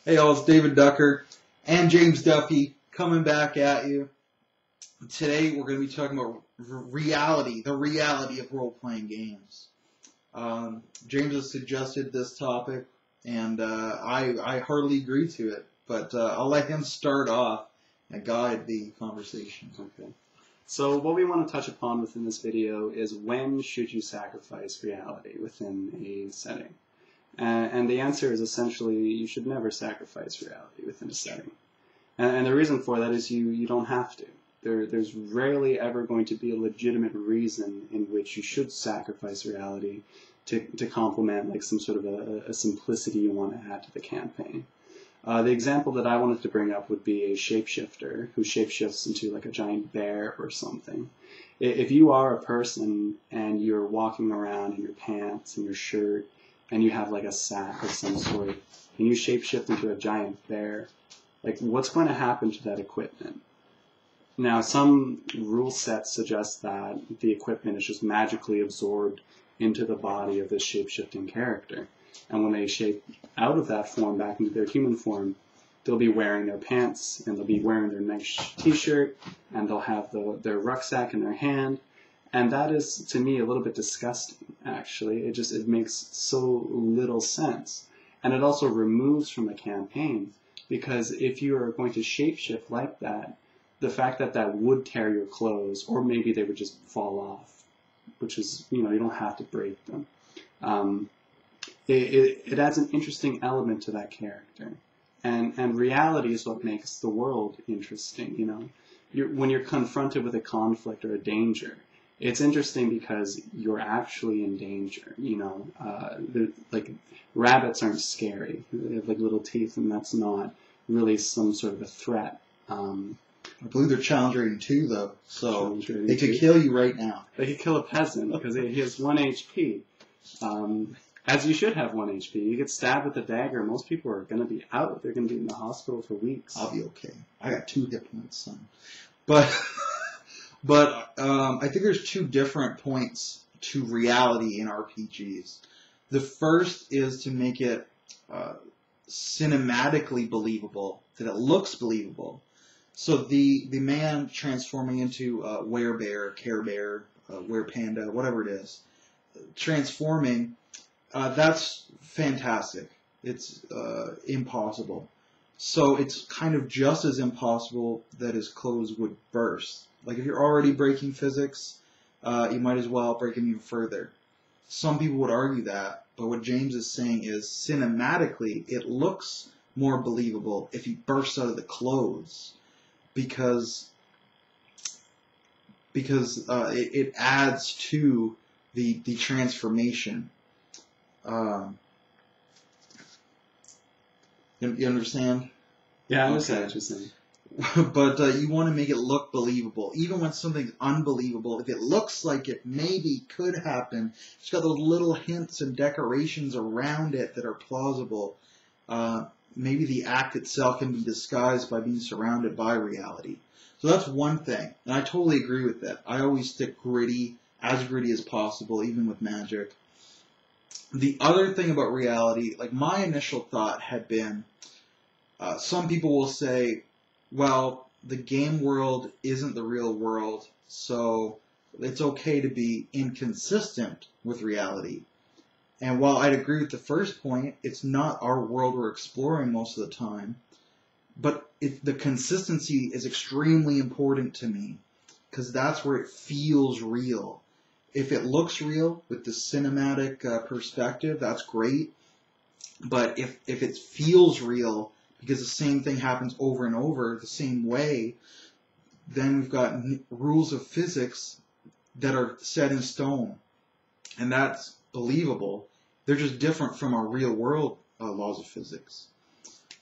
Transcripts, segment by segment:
Hey all, it's David Ducker and James Duffy coming back at you. Today we're going to be talking about reality, the reality of role-playing games. James has suggested this topic, and I heartily agree to it, but I'll let him start off and guide the conversation. Okay. So what we want to touch upon within this video is when should you sacrifice reality within a setting? And the answer is essentially you should never sacrifice reality within a setting. And the reason for that is you don't have to. There's rarely ever going to be a legitimate reason in which you should sacrifice reality to complement like some sort of a simplicity you want to add to the campaign. The example that I wanted to bring up would be a shapeshifter who shapeshifts into like a giant bear or something. If you are a person and you're walking around in your pants and your shirt and you have like a sack of some sort and you shapeshift into a giant bear, like what's going to happen to that equipment? Now, some rule sets suggest that the equipment is just magically absorbed into the body of this shape-shifting character. And when they shape out of that form back into their human form, they'll be wearing their pants, and they'll be wearing their nice t-shirt, and they'll have their rucksack in their hand. And that is, to me, a little bit disgusting, actually. It makes so little sense. And it also removes from the campaign, because if you are going to shapeshift like that, the fact that that would tear your clothes, or maybe they would just fall off, which is, you don't have to break them. It adds an interesting element to that character. And reality is what makes the world interesting, when you're confronted with a conflict or a danger, it's interesting because you're actually in danger, like rabbits aren't scary. They have like little teeth, and that's not really some sort of a threat. I believe they're challenge rating 2, though, so they could 2. kill you right now. They could kill a peasant because he has 1 HP. As you should have 1 HP. You get stabbed with a dagger, most people are going to be out. They're going to be in the hospital for weeks. I'll be okay. I got 2 hit points, son. But I think there's 2 different points to reality in RPGs. The first is to make it cinematically believable, that it looks believable. So the man transforming into Werebear, Care Bear, Werepanda, whatever it is, transforming, that's fantastic. It's impossible. So it's kind of just as impossible that his clothes would burst. Like if you're already breaking physics, you might as well break them even further. Some people would argue that, but what James is saying is cinematically it looks more believable if he bursts out of the clothes. Because it adds to the transformation. You understand? Yeah, I understand what you're saying. But you want to make it look believable. Even when something's unbelievable, if it looks like it maybe could happen, it's got those little hints and decorations around it that are plausible. Maybe the act itself can be disguised by being surrounded by reality. So that's one thing, and I totally agree with that. I always stick gritty as possible, even with magic. The other thing about reality, like my initial thought had been, some people will say, well, the game world isn't the real world, so it's okay to be inconsistent with reality. And while I'd agree with the first point, it's not our world we're exploring most of the time, but the consistency is extremely important to me, because that's where it feels real. If it looks real with the cinematic perspective, that's great, but if it feels real because the same thing happens over and over the same way, then we've got rules of physics that are set in stone, and that's believable. They're just different from our real world laws of physics.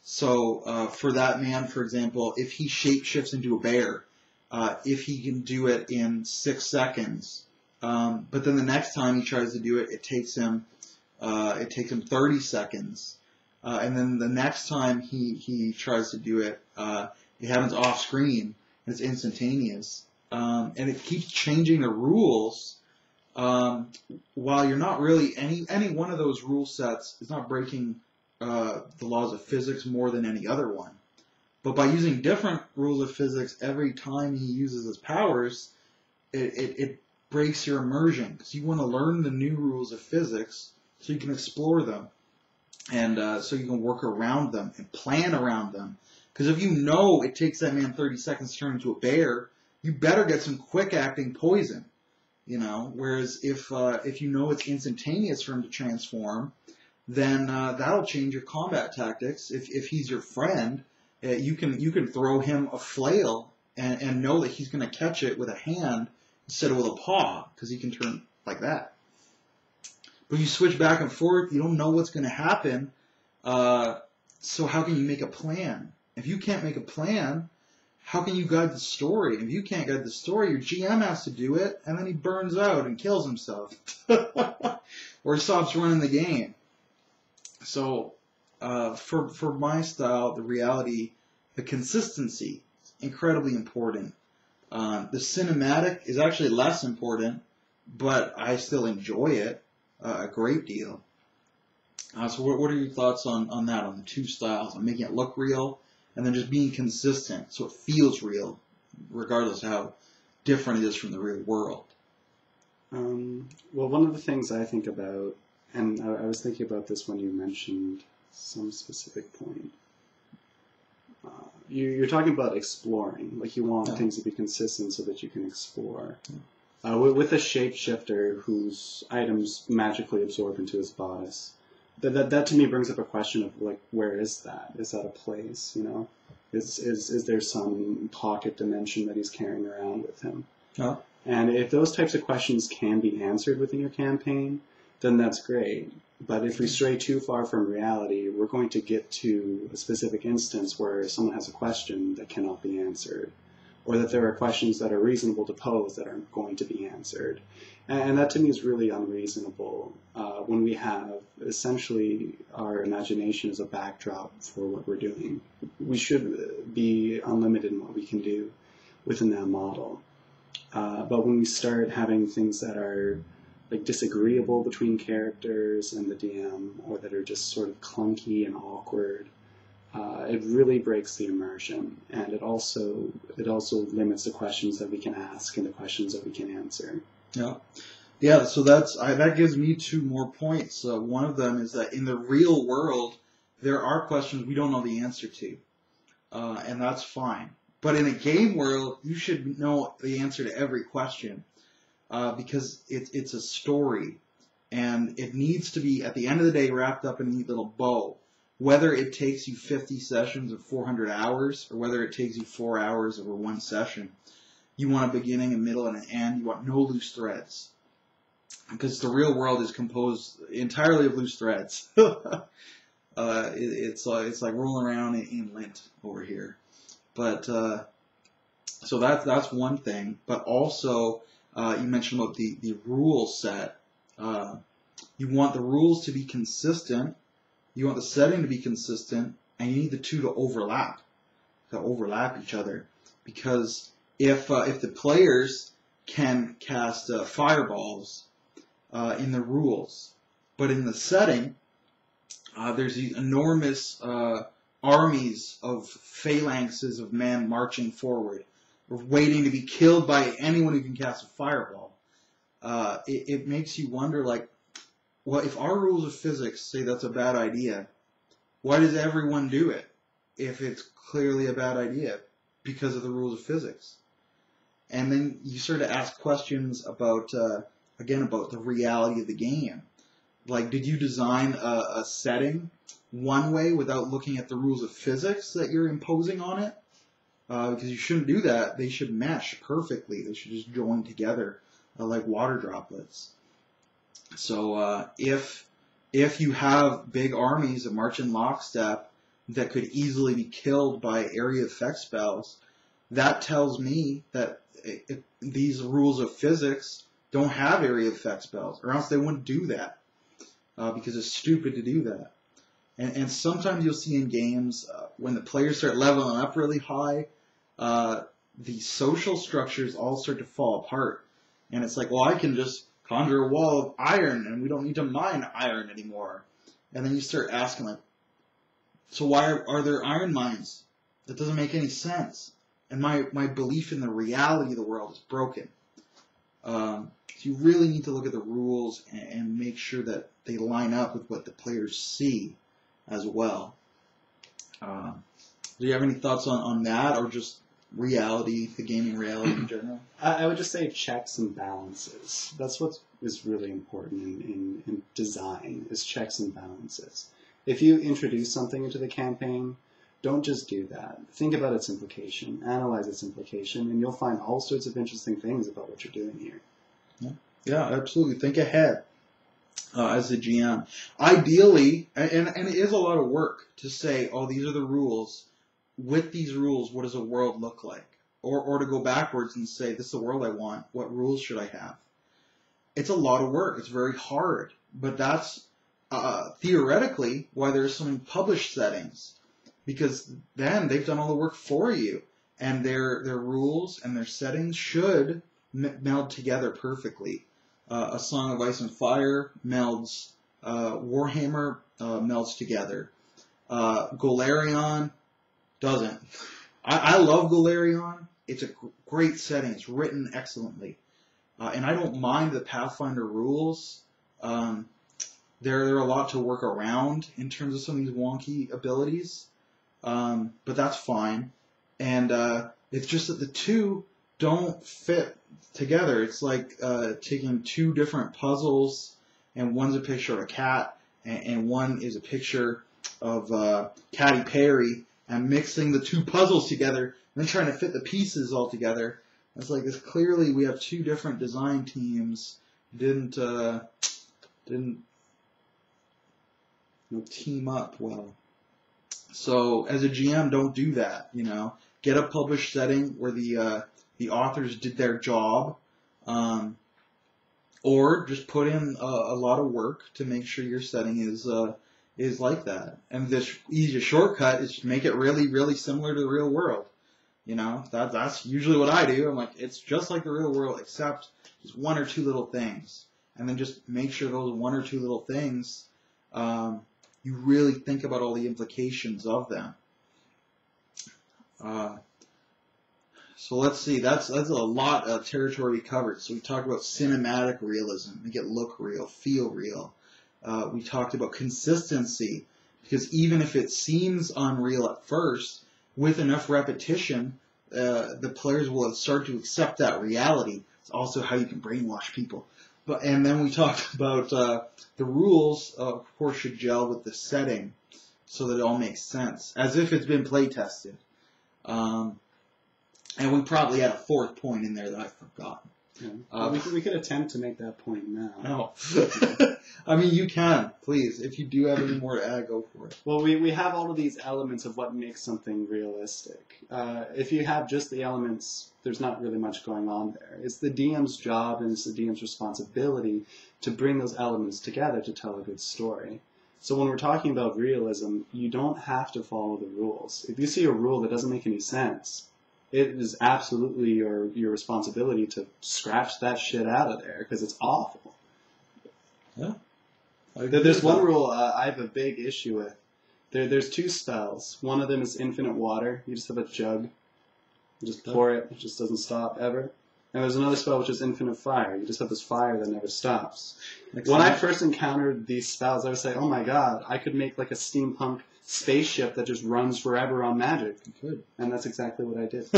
So for that man, for example, if he shapeshifts into a bear, if he can do it in 6 seconds, but then the next time he tries to do it, it takes him 30 seconds, and then the next time he tries to do it, it happens off screen and it's instantaneous, and it keeps changing the rules. While you're not really any one of those rule sets is not breaking the laws of physics more than any other one. But by using different rules of physics every time he uses his powers, it breaks your immersion, because you want to learn the new rules of physics so you can explore them, and so you can work around them and plan around them. Because if you know it takes that man 30 seconds to turn into a bear, you better get some quick-acting poison, you know. Whereas if you know it's instantaneous for him to transform, then that'll change your combat tactics. If he's your friend, you can throw him a flail and know that he's going to catch it with a hand instead of with a paw, because he can turn like that. But you switch back and forth, you don't know what's going to happen, so how can you make a plan? If you can't make a plan, how can you guide the story? If you can't guide the story, your GM has to do it, and then he burns out and kills himself. Or he stops running the game. So, for my style, the reality, the consistency, incredibly important. The cinematic is actually less important, but I still enjoy it a great deal. So what are your thoughts on that, on the two styles, on making it look real, and then just being consistent so it feels real, regardless of how different it is from the real world? Well, one of the things I think about, and I was thinking about this when you mentioned some specific point, you're talking about exploring, like you want things to be consistent so that you can explore. With a shapeshifter whose items magically absorb into his bodice, that to me brings up a question of, like, where is that? Is that a place, you know? Is there some pocket dimension that he's carrying around with him? Oh. And if those types of questions can be answered within your campaign, then that's great. But if we stray too far from reality, we're going to get to a specific instance where someone has a question that cannot be answered, or that there are questions that are reasonable to pose that aren't going to be answered. And that to me is really unreasonable when we have essentially our imagination as a backdrop for what we're doing. We should be unlimited in what we can do within that model. But when we start having things that are like disagreeable between characters and the DM, or that are just sort of clunky and awkward, it really breaks the immersion, and it also limits the questions that we can ask and the questions that we can answer. Yeah. So that gives me two more points. One of them is that in the real world, there are questions we don't know the answer to, and that's fine. But in a game world, you should know the answer to every question, because it's a story, and it needs to be, at the end of the day, wrapped up in a neat little bow. Whether it takes you 50 sessions or 400 hours, or whether it takes you 4 hours over one session, you want a beginning, a middle, and an end. You want no loose threads, because the real world is composed entirely of loose threads. It's like rolling around in lint over here. But so that's one thing. But also, you mentioned about the rule set. You want the rules to be consistent. You want the setting to be consistent, and you need the two to overlap each other. Because if the players can cast fireballs in the rules, but in the setting, there's these enormous armies of phalanxes of men marching forward, waiting to be killed by anyone who can cast a fireball. It makes you wonder, like, well, if our rules of physics say that's a bad idea, why does everyone do it if it's clearly a bad idea? Because of the rules of physics. And then you sort of ask questions about, again, about the reality of the game. Like, did you design a setting one way without looking at the rules of physics that you're imposing on it? Because you shouldn't do that. They should mesh perfectly. They should just join together like water droplets. So if you have big armies that march in lockstep that could easily be killed by area effect spells, that tells me that these rules of physics don't have area effect spells, or else they wouldn't do that, because it's stupid to do that. And sometimes you'll see in games, when the players start leveling up really high, the social structures all start to fall apart. And it's like, well, I can just conjure a wall of iron, and we don't need to mine iron anymore. And then you start asking, like, So why are there iron mines? That doesn't make any sense. And my belief in the reality of the world is broken. So you really need to look at the rules and make sure that they line up with what the players see as well. Do you have any thoughts on that, or just reality, the gaming reality in general? I would just say checks and balances. That's what is really important in design, is checks and balances. If you introduce something into the campaign, don't just do that. Think about its implication, analyze its implication, and you'll find all sorts of interesting things about what you're doing here. Yeah, absolutely. Think ahead as a GM. Ideally, and it is a lot of work to say, oh, these are the rules. With these rules, what does a world look like? Or to go backwards and say, this is the world I want. What rules should I have? It's a lot of work. It's very hard. But that's theoretically why there's so many published settings. Because then they've done all the work for you. And their rules and their settings should meld together perfectly. A Song of Ice and Fire melds, Warhammer melds together. Golarion doesn't. I love Golarion. It's a great setting. It's written excellently. And I don't mind the Pathfinder rules. There are a lot to work around in terms of some of these wonky abilities. But that's fine. And it's just that the two don't fit together. It's like taking two different puzzles, and one's a picture of a cat, and one is a picture of Katy Perry, and mixing the two puzzles together, and then trying to fit the pieces all together. It's like, it's clearly we have two different design teams. Didn't team up well. So as a GM, don't do that. Get a published setting where the authors did their job, or just put in a lot of work to make sure your setting is like that. And the easiest shortcut is to make it really, really similar to the real world. That's usually what I do. I'm like, it's just like the real world, except just one or two little things. And then just make sure those one or two little things, you really think about all the implications of them. So let's see, that's a lot of territory we covered. So we talked about cinematic realism, make it look real, feel real. We talked about consistency, because even if it seems unreal at first, with enough repetition, the players will start to accept that reality. It's also how you can brainwash people. And then we talked about the rules, of course, should gel with the setting so that it all makes sense, as if it's been play tested. And we probably had a fourth point in there that I forgot. Yeah. We could attempt to make that point now. No. I mean, you can, please. If you do have any more to add, go for it. Well, we have all of these elements of what makes something realistic. If you have just the elements, there's not really much going on there. It's the DM's job and it's the DM's responsibility to bring those elements together to tell a good story. So when we're talking about realism, you don't have to follow the rules. If you see a rule that doesn't make any sense, it is absolutely your responsibility to scratch that shit out of there, because it's awful. Yeah. There's one rule I have a big issue with. There's two spells. One of them is infinite water. You just have a jug. You just pour it. It just doesn't stop ever. And there's another spell which is infinite fire. You just have this fire that never stops. When I first encountered these spells, I was like, oh my god, I could make like a steampunk spaceship that just runs forever on magic. You could. And that's exactly what I did.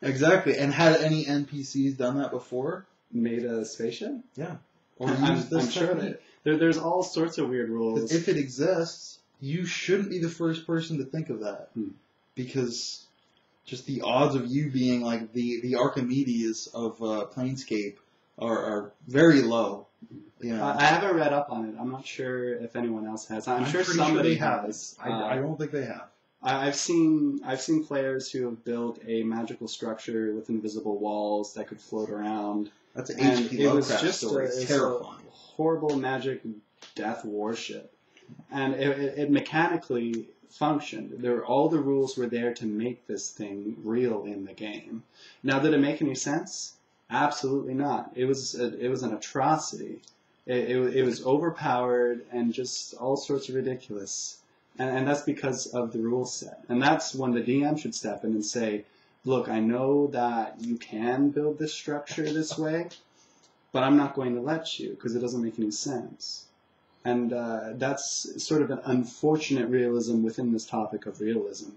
Exactly. And had any NPCs done that before? Made a spaceship? Yeah. Or I'm sure that there's all sorts of weird rules. If it exists, you shouldn't be the first person to think of that. Because just the odds of you being like the Archimedes of Planescape are very low. I haven't read up on it. I'm not sure if anyone else has. I'm sure somebody has. I don't think they have. I've seen players who have built a magical structure with invisible walls that could float around. That's an H.P. Lovecraft story. It's terrifying. A horrible magic death warship, and it mechanically functioned. All the rules were there to make this thing real in the game. Now, did it make any sense? Absolutely not. It was an atrocity. It was overpowered and just all sorts of ridiculous. And that's because of the rule set. And that's when the DM should step in and say, look, I know that you can build this structure this way, but I'm not going to let you because it doesn't make any sense. And that's sort of an unfortunate realism within this topic of realism,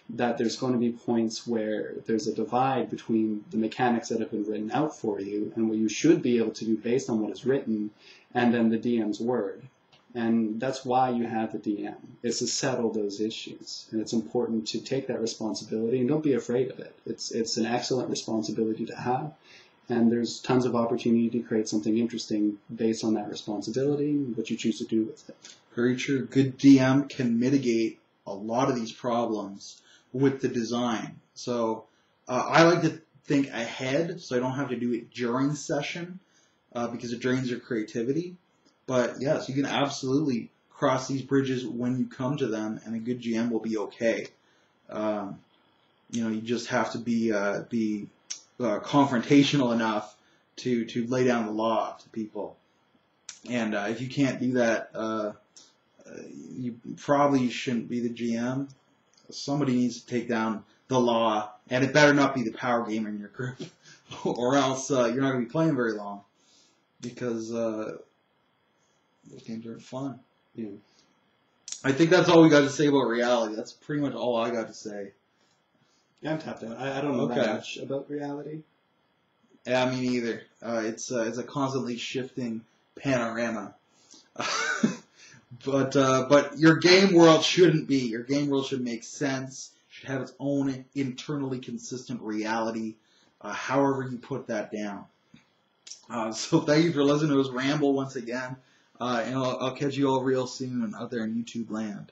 that there's going to be points where there's a divide between the mechanics that have been written out for you and what you should be able to do based on what is written, and then the DM's word. And that's why you have the DM, is to settle those issues. And it's important to take that responsibility, and don't be afraid of it. It's an excellent responsibility to have. And there's tons of opportunity to create something interesting based on that responsibility and what you choose to do with it. Very true. Good DM can mitigate a lot of these problems with the design. So I like to think ahead, so I don't have to do it during session because it drains your creativity. But yes, you can absolutely cross these bridges when you come to them, and a good GM will be okay. You just have to be confrontational enough to lay down the law to people. And if you can't do that, you probably shouldn't be the GM. Somebody needs to take down the law, and it better not be the power gamer in your group, or else you're not going to be playing very long, because those games aren't fun. Yeah. I think that's all we got to say about reality. That's pretty much all I got to say. Yeah, I'm tapped out. I don't know that much about reality. Yeah, me neither. It's a constantly shifting panorama. But your game world shouldn't be. Your game world should make sense. Should have its own internally consistent reality. However you put that down. So thank you for listening to us ramble once again. And I'll catch you all real soon out there in YouTube land.